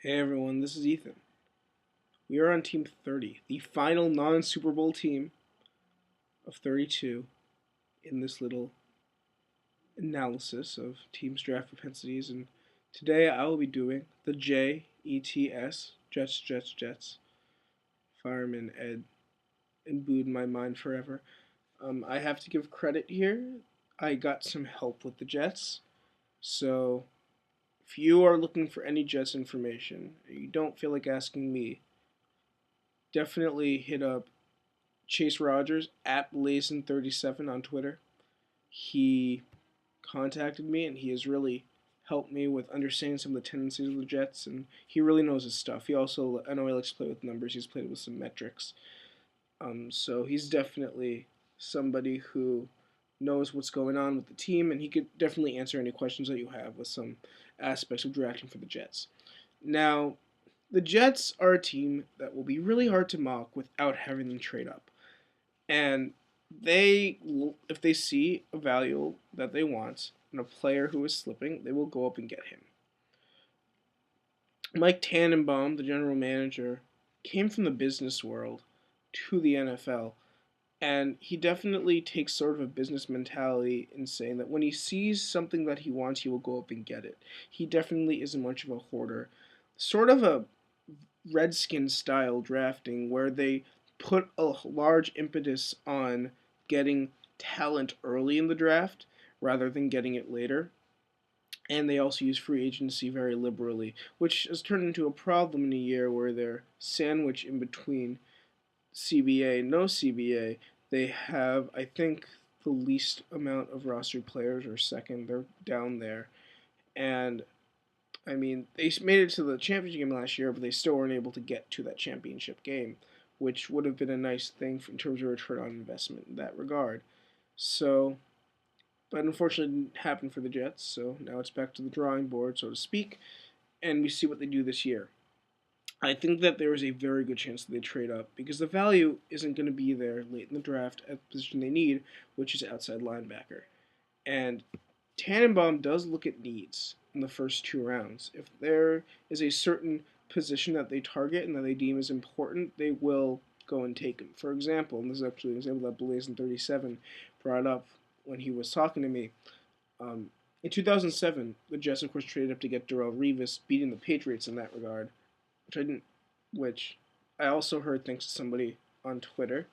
Hey everyone, this is Ethan. We are on Team 30, the final non Super Bowl team of 32 in this little analysis of teams' draft propensities. And today I will be doing the JETS, Jets. Fireman Ed imbued my mind forever. I have to give credit here. I got some help with the Jets. So if you are looking for any Jets information, you don't feel like asking me, definitely hit up Chase Rogers at Blazin37 on Twitter. He contacted me and he has really helped me with understanding some of the tendencies of the Jets, and he really knows his stuff. He also, I know he likes to play with numbers. He's played with some metrics. So he's definitely somebody who knows what's going on with the team, and he could definitely answer any questions that you have with some aspects of drafting for the Jets. Now, the Jets are a team that will be really hard to mock without having them trade up. And they, if they see a value that they want in a player who is slipping, they will go up and get him. Mike Tannenbaum, the general manager, came from the business world to the NFL, and he definitely takes sort of a business mentality in saying that when he sees something that he wants, he will go up and get it. He definitely isn't much of a hoarder. Sort of a Redskin style drafting where they put a large impetus on getting talent early in the draft rather than getting it later. And they also use free agency very liberally, which has turned into a problem in a year where they're sandwiched in between CBA and no CBA. They have, I think, the least amount of roster players, or second. They're down there. And I mean, they made it to the championship game last year, but they still weren't able to get to that championship game, which would have been a nice thing in terms of return on investment in that regard. So, but unfortunately, it didn't happen for the Jets. So now it's back to the drawing board, so to speak, and we see what they do this year. I think that there is a very good chance that they trade up because the value isn't going to be there late in the draft at the position they need, which is outside linebacker. And Tannenbaum does look at needs in the first two rounds. If there is a certain position that they target and that they deem as important, they will go and take him. For example, and this is actually an example that Blazin37 brought up when he was talking to me. In 2007, the Jets, of course, traded up to get Darrelle Revis, beating the Patriots in that regard, which I also heard thanks to somebody on Twitter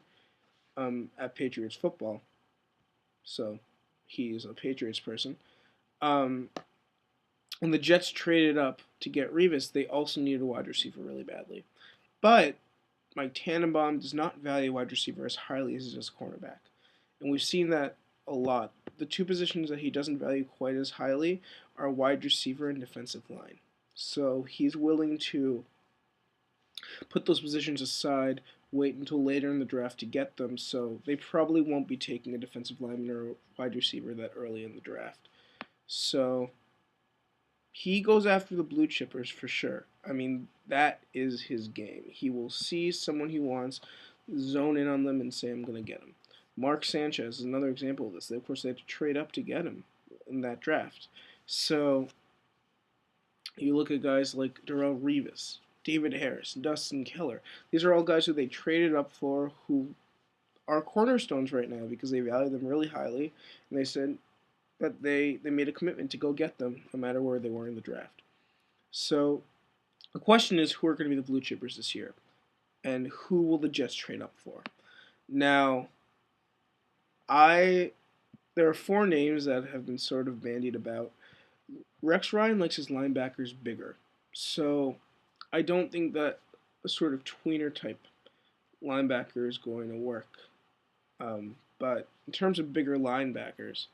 at Patriots Football. So he's a Patriots person. Um, when the Jets traded up to get Revis, they also needed a wide receiver really badly. But Mike Tannenbaum does not value wide receiver as highly as he does cornerback. And we've seen that a lot. The two positions that he doesn't value quite as highly are wide receiver and defensive line. So he's willing to put those positions aside, wait until later in the draft to get them. So they probably won't be taking a defensive lineman or wide receiver that early in the draft. So he goes after the blue chippers for sure. I mean, that is his game. He will see someone he wants, zone in on them, and say, I'm going to get him. Mark Sanchez is another example of this. Of course, they had to trade up to get him in that draft. So you look at guys like Darrelle Revis, David Harris, Dustin Keller. These are all guys who they traded up for who are cornerstones right now because they value them really highly. And they said, but they made a commitment to go get them no matter where they were in the draft. So the question is, who are going to be the blue chippers this year? And who will the Jets trade up for? Now, there are four names that have been sort of bandied about. Rex Ryan likes his linebackers bigger. So I don't think that a sort of tweener type linebacker is going to work. But in terms of bigger linebackers,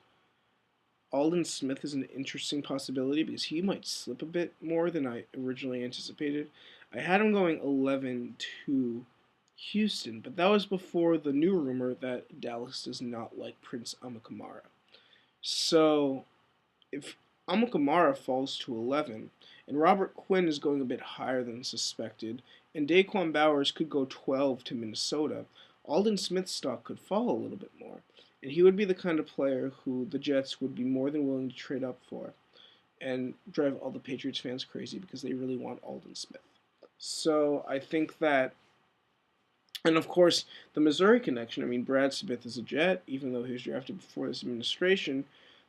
Aldon Smith is an interesting possibility because he might slip a bit more than I originally anticipated. I had him going 11 to Houston, but that was before the new rumor that Dallas does not like Prince Amukamara. So if Amukamara falls to 11, and Robert Quinn is going a bit higher than suspected, and Daquan Bowers could go 12 to Minnesota, Aldon Smith's stock could fall a little bit more. And he would be the kind of player who the Jets would be more than willing to trade up for. and drive all the Patriots fans crazy because they really want Aldon Smith. So I think that, and of course, the Missouri connection. I mean, Brad Smith is a Jet, even though he was drafted before this administration.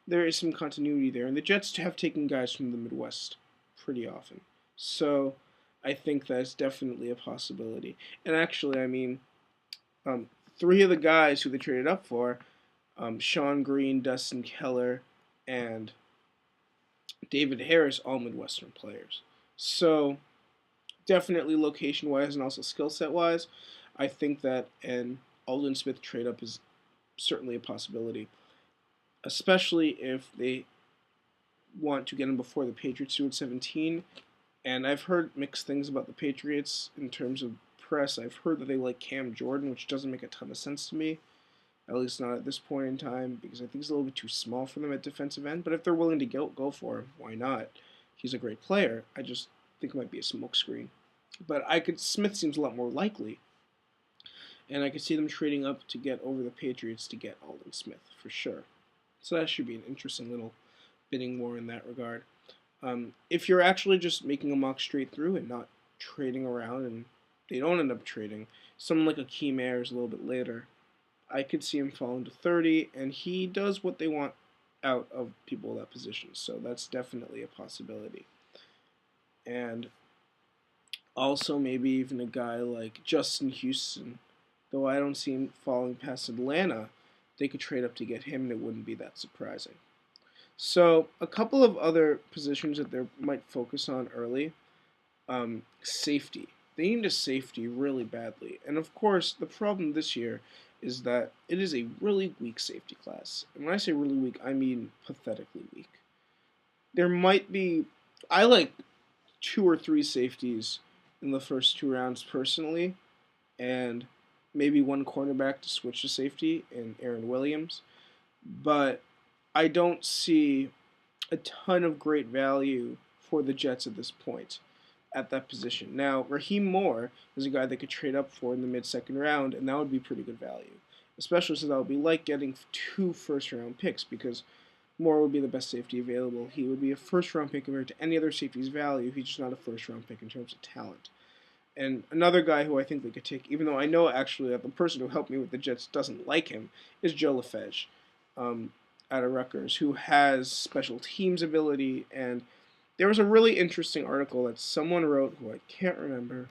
There is some continuity there, and the Jets have taken guys from the Midwest pretty often. So I think that's definitely a possibility. And actually, I mean, um, three of the guys who they traded up for, Sean Green, Dustin Keller, and David Harris, all Midwestern players. So definitely location wise and also skill set wise, I think that an Aldon Smith trade up is certainly a possibility, especially if they want to get him before the Patriots do at 17. And I've heard mixed things about the Patriots in terms of press. I've heard that they like Cam Jordan, which doesn't make a ton of sense to me, at least not at this point in time, because I think he's a little bit too small for them at defensive end. But if they're willing to go for him, why not? He's a great player. I just think it might be a smokescreen. But Smith seems a lot more likely, and I could see them trading up to get over the Patriots to get Aldon Smith for sure. So that should be an interesting little bidding war in that regard. If you're actually just making a mock straight through and not trading around, and they don't end up trading, someone like Akeem Ayers a little bit later, I could see him falling to 30, and he does what they want out of people in that position. So that's definitely a possibility. And also maybe even a guy like Justin Houston, though I don't see him falling past Atlanta, they could trade up to get him, and it wouldn't be that surprising. So a couple of other positions that they might focus on early, safety. They need a safety really badly, and of course the problem this year is that it is a really weak safety class. And when I say really weak, I mean pathetically weak. There might be, I like 2 or 3 safeties in the first 2 rounds personally, and maybe one cornerback to switch to safety in Aaron Williams. But I don't see a ton of great value for the Jets at this point at that position. Now, Raheem Moore is a guy they could trade up for in the mid-second round, and that would be pretty good value, especially since that would be like getting 2 first-round picks, because Moore would be the best safety available. He would be a first-round pick compared to any other safety's value. He's just not a first-round pick in terms of talent. And another guy who I think they could take, even though I know actually that the person who helped me with the Jets doesn't like him, is Joe LaFege out of Rutgers, who has special teams ability. And there was a really interesting article that someone wrote, who I can't remember,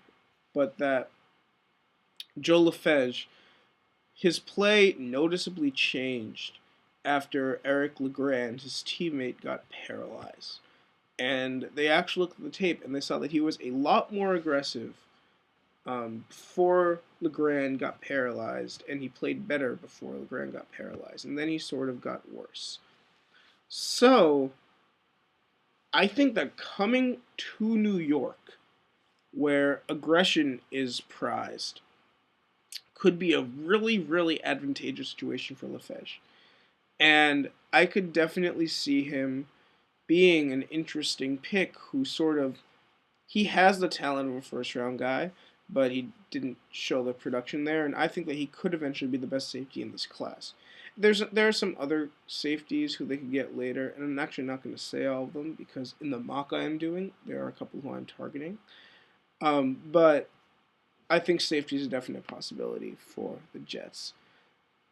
but that Joe LaFege, his play noticeably changed after Eric LeGrand, his teammate, got paralyzed. And they actually looked at the tape and they saw that he was a lot more aggressive before LeGrand got paralyzed, and he played better before LeGrand got paralyzed, and then he sort of got worse. So, I think that coming to New York, where aggression is prized, could be a really, really advantageous situation for LaFege. And I could definitely see him being an interesting pick who sort of, he has the talent of a first-round guy, but he didn't show the production there, and I think that he could eventually be the best safety in this class. There are some other safeties who they could get later, and I'm actually not going to say all of them because in the mock I am doing, there are a couple who I'm targeting. But I think safety is a definite possibility for the Jets.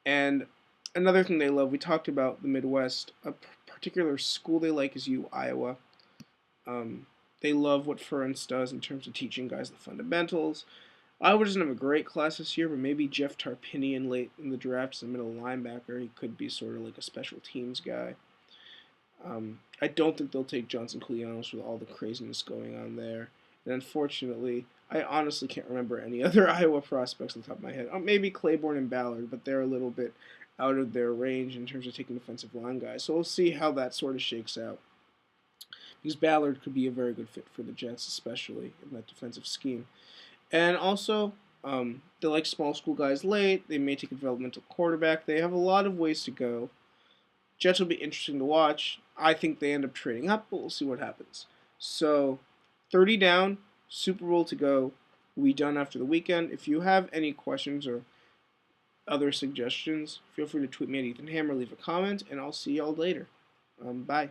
And another thing they love, we talked about the Midwest, a particular school they like is Iowa. They love what Ferentz does in terms of teaching guys the fundamentals. Iowa doesn't have a great class this year, but maybe Jeff Tarpinian late in the draft as a middle linebacker. He could be sort of like a special teams guy. I don't think they'll take Johnson Koulianos with all the craziness going on there. And unfortunately, I honestly can't remember any other Iowa prospects on the top of my head. Maybe Claiborne and Ballard, but they're a little bit out of their range in terms of taking defensive line guys. So we'll see how that sort of shakes out. Because Ballard could be a very good fit for the Jets, especially in that defensive scheme. And also, they like small school guys late. They may take a developmental quarterback. They have a lot of ways to go. Jets will be interesting to watch. I think they end up trading up, but we'll see what happens. So, 30 down, Super Bowl to go. We'll be done after the weekend. If you have any questions or other suggestions, feel free to tweet me at Ethan Hammer, leave a comment, and I'll see y'all later. Bye.